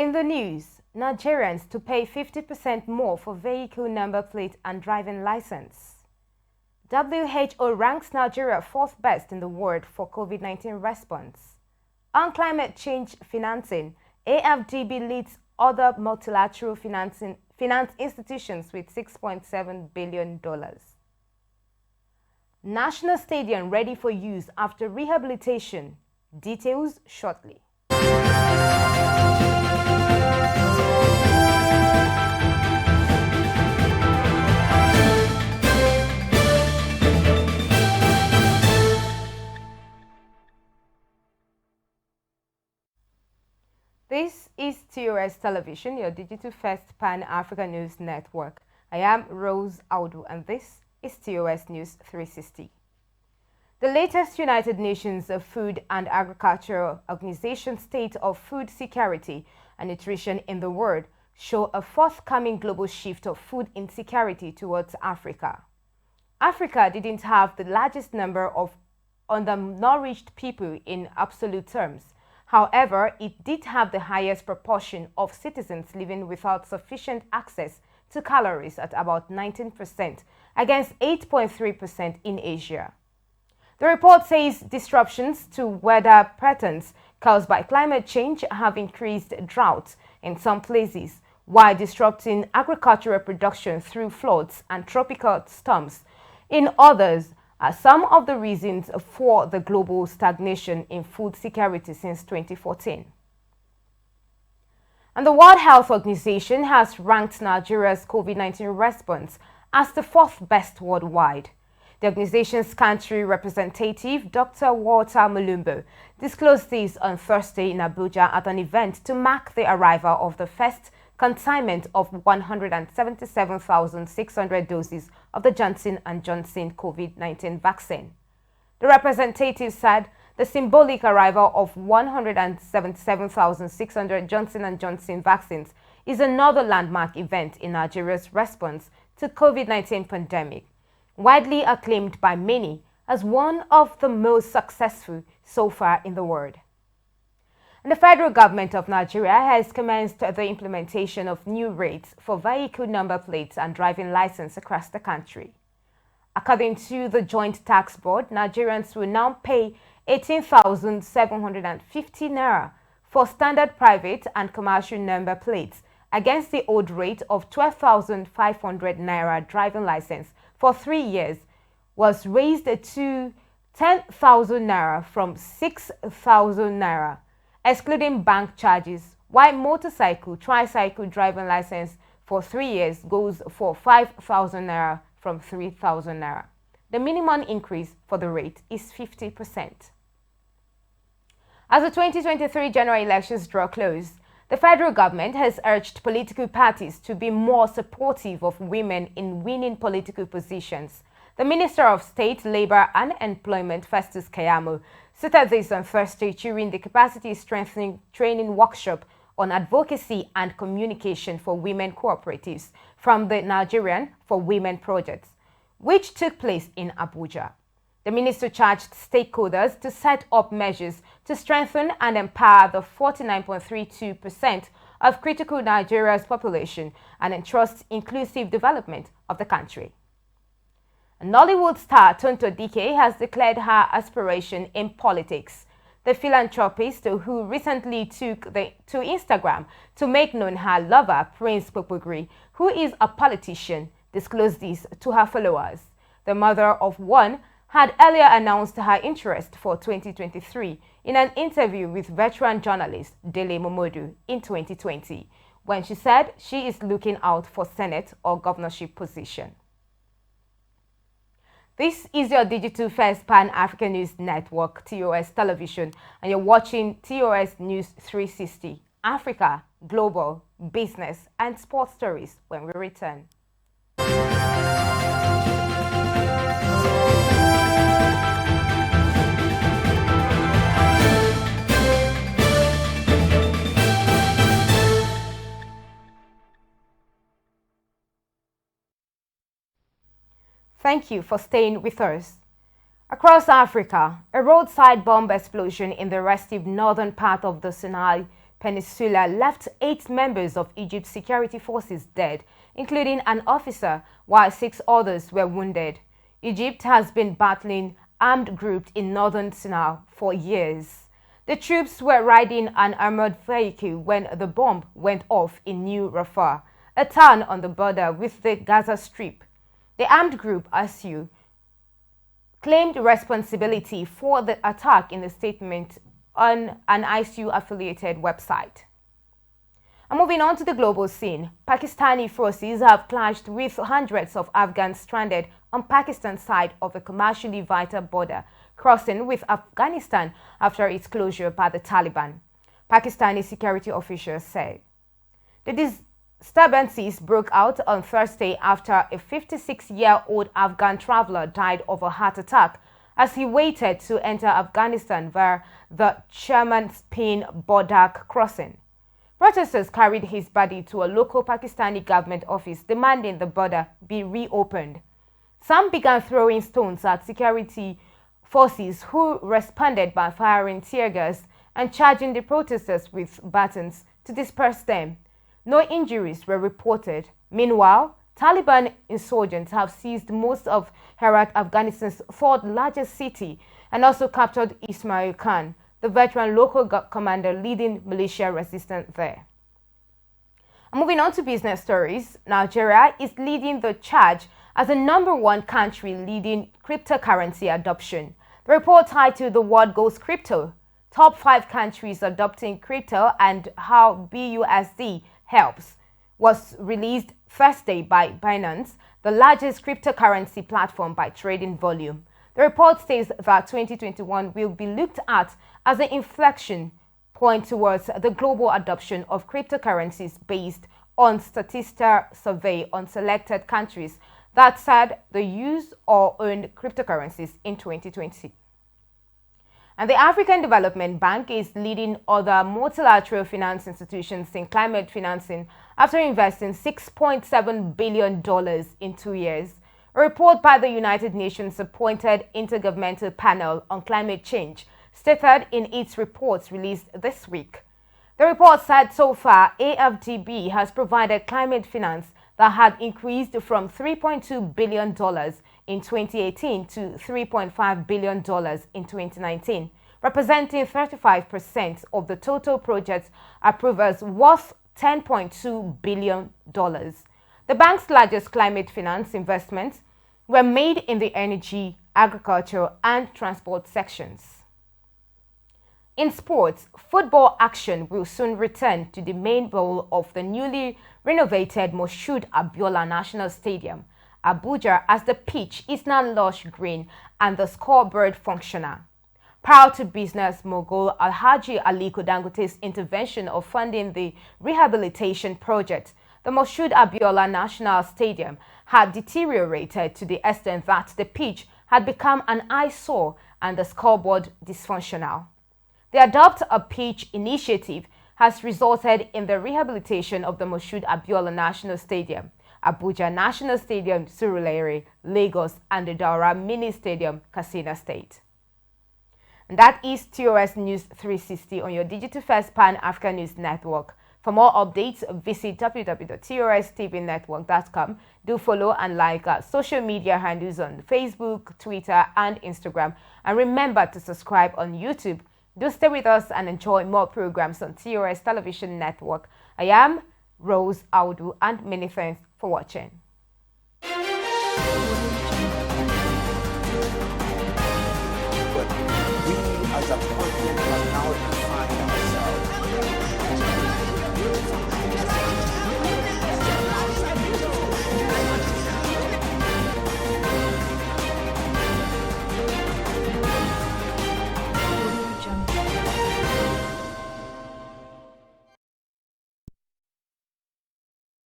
In the news, Nigerians to pay 50% more for vehicle number plate and driving license. WHO ranks Nigeria fourth best in the world for COVID-19 response. On climate change financing, AFDB leads other multilateral finance institutions with $6.7 billion. National Stadium ready for use after rehabilitation. Details shortly. This is TOS Television, your digital-first pan-African news network. I am Rose Audu, and this is TOS News 360. The latest United Nations Food and Agriculture Organization State of Food Security and Nutrition in the World show a forthcoming global shift of food insecurity towards Africa. Africa didn't have the largest number of undernourished people in absolute terms. However, it did have the highest proportion of citizens living without sufficient access to calories at about 19% against 8.3% in Asia. The report says disruptions to weather patterns caused by climate change have increased drought in some places, while disrupting agricultural production through floods and tropical storms in others are some of the reasons for the global stagnation in food security since 2014. And the World Health Organization has ranked Nigeria's COVID-19 response as the fourth best worldwide. The organization's country representative, Dr. Walter Mulumbo, disclosed this on Thursday in Abuja at an event to mark the arrival of the first consignment of 177,600 doses of the Johnson & Johnson COVID-19 vaccine. The representative said the symbolic arrival of 177,600 Johnson & Johnson vaccines is another landmark event in Nigeria's response to COVID-19 pandemic, widely acclaimed by many as one of the most successful so far in the world. And the federal government of Nigeria has commenced the implementation of new rates for vehicle number plates and driving license across the country. According to the Joint Tax Board, Nigerians will now pay 18,750 naira for standard private and commercial number plates against the old rate of 12,500 naira driving license for 3 years, was raised to 10,000 naira from 6,000 naira. Excluding bank charges, while motorcycle, tricycle driving license for 3 years goes for 5,000 naira from 3,000 naira. The minimum increase for the rate is 50%. As the 2023 general elections draw close, the federal government has urged political parties to be more supportive of women in winning political positions. The Minister of State, Labor and Employment, Festus Keyamo, stated this on Thursday during the Capacity Strengthening Training Workshop on Advocacy and Communication for Women Cooperatives from the Nigerian for Women Project, which took place in Abuja. The minister charged stakeholders to set up measures to strengthen and empower the 49.32% of critical Nigeria's population and entrust inclusive development of the country. Nollywood star Tonto Dike has declared her aspiration in politics. The philanthropist, who recently took to Instagram to make known her lover, Prince Popogri, who is a politician, disclosed this to her followers. The mother of one had earlier announced her interest for 2023 in an interview with veteran journalist Dele Momodu in 2020, when she said she is looking out for Senate or governorship position. This is your digital first pan-African news network, TOS Television, and you're watching TOS News 360, Africa, global, business, and sports stories when we return. Thank you for staying with us. Across Africa, a roadside bomb explosion in the restive northern part of the Sinai Peninsula left 8 members of Egypt's security forces dead, including an officer, while 6 others were wounded. Egypt has been battling armed groups in northern Sinai for years. The troops were riding an armored vehicle when the bomb went off in New Rafah, a town on the border with the Gaza Strip. The armed group, ASU, claimed responsibility for the attack in a statement on an ISU-affiliated website. And moving on to the global scene, Pakistani forces have clashed with hundreds of Afghans stranded on Pakistan's side of a commercially vital border crossing with Afghanistan after its closure by the Taliban, Pakistani security officials said. The disturbances broke out on Thursday after a 56-year-old Afghan traveler died of a heart attack as he waited to enter Afghanistan via the Chaman-Spin border crossing. Protesters carried his body to a local Pakistani government office demanding the border be reopened. Some began throwing stones at security forces who responded by firing tear gas and charging the protesters with batons to disperse them. No injuries were reported. Meanwhile, Taliban insurgents have seized most of Herat, Afghanistan's third largest city, and also captured Ismail Khan, the veteran local commander leading militia resistance there. Moving on to business stories, Nigeria is leading the charge as the #1 country leading cryptocurrency adoption. The report titled "The World Goes Crypto: Top 5 Countries Adopting Crypto and How BUSD Helps" was released Thursday by Binance, the largest cryptocurrency platform by trading volume. The report says that 2021 will be looked at as an inflection point towards the global adoption of cryptocurrencies based on Statista survey on selected countries that said they use or own cryptocurrencies in 2020. And the African Development Bank is leading other multilateral finance institutions in climate financing after investing $6.7 billion in 2 years. A report by the United Nations appointed Intergovernmental Panel on Climate Change stated in its reports released this week. The report said so far AFDB has provided climate finance that had increased from $3.2 billion in 2018 to $3.5 billion in 2019, representing 35% of the total project approvals worth $10.2 billion. The bank's largest climate finance investments were made in the energy, agriculture, and transport sections. In sports, football action will soon return to the main bowl of the newly renovated Moshood Abiola National Stadium, Abuja, as the pitch is now lush green and the scoreboard functional. Prior to business mogul Alhaji Aliko Dangote's intervention of funding the rehabilitation project, the Moshood Abiola National Stadium had deteriorated to the extent that the pitch had become an eyesore and the scoreboard dysfunctional. The Adopt a Pitch initiative has resulted in the rehabilitation of the Moshood Abiola National Stadium, Abuja National Stadium, Surulere, Lagos, and the Daura Mini Stadium, Katsina State. And that is TOS News 360 on your digital first Pan-African News Network. For more updates, visit www.tostvnetwork.com. Do follow and like our social media handles on Facebook, Twitter, and Instagram. And remember to subscribe on YouTube. Do stay with us and enjoy more programs on TOS Television Network. I am Rose Audu, and many thanks for watching. But we as a continent have now defined ourselves.